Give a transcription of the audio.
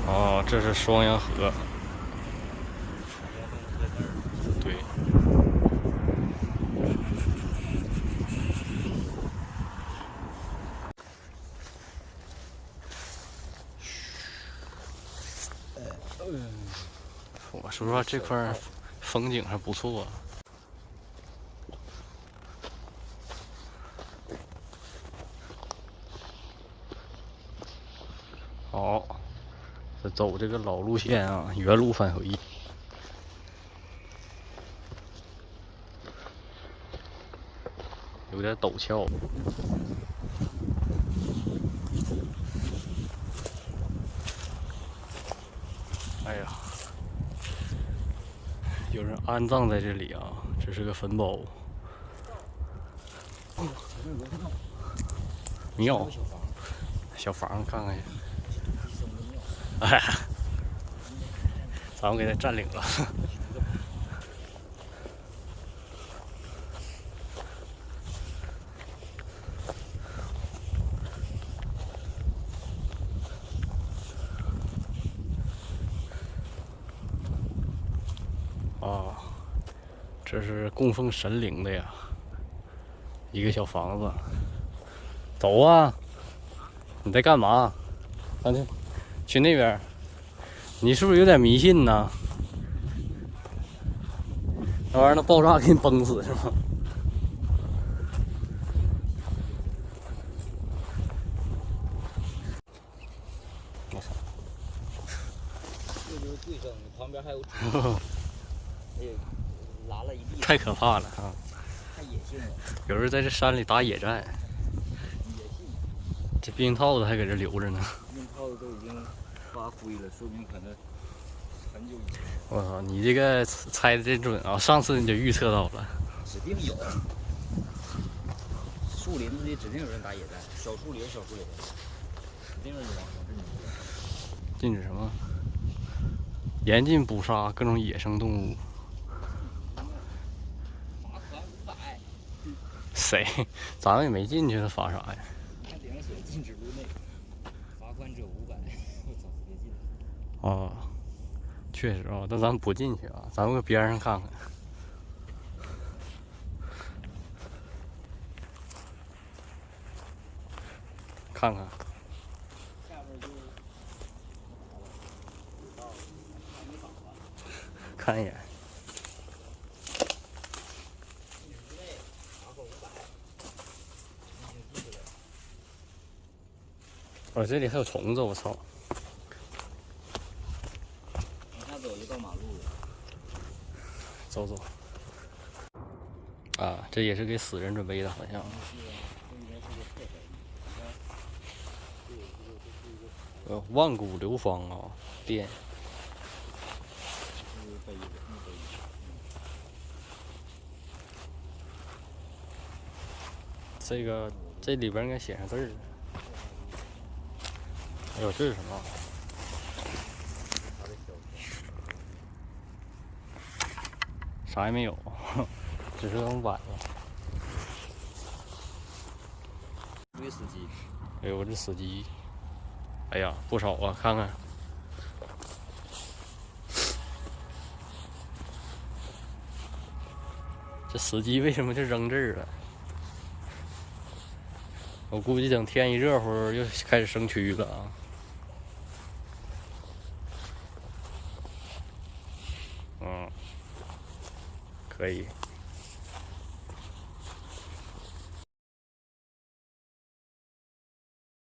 哦，这是双阳河。对。我说实话，这块风景还不错。好，这走这个老路线啊，原路返回。有点陡峭。哎呀，有人安葬在这里啊，这是个坟包。庙，小房看看去。哎，咱们给他占领了。啊，这是供奉神灵的呀，一个小房子。走啊！你在干嘛？咱去那边。你是不是有点迷信呢？那玩意儿能爆炸给你崩死是吗？我操！这就是对生，旁边还有哎，拉了一地。太可怕了啊！太野性了。有人在这山里打野战。野性。这避孕套子还搁这留着呢。避孕套子都已经发灰了，说明可能很久以前。我操，你这个猜的真准啊！上次你就预测到了。指定有。树林子里指定有人打野战，小树林，指定是往这里面。禁止什么？严禁捕杀各种野生动物。罚款500。谁？咱们也没进去，他罚啥呀？看顶上写禁止入内，罚款者500。我操，别进。哦，确实啊，但咱们不进去啊，咱们搁边上看看。看看。下边就看一眼。哦，这里还有虫子，我操！往下走就到马路了。走走。啊，这也是给死人准备的，好像。万古流芳啊，店。这里边应该写上字儿。哎呦，这是什么？啥也没有，只是等晚了。追司机。哎呦，这司机，哎呀，不少啊，看看。这司机为什么就扔这儿了？我估计等天一热乎，又开始生蛆了啊。嗯，可以。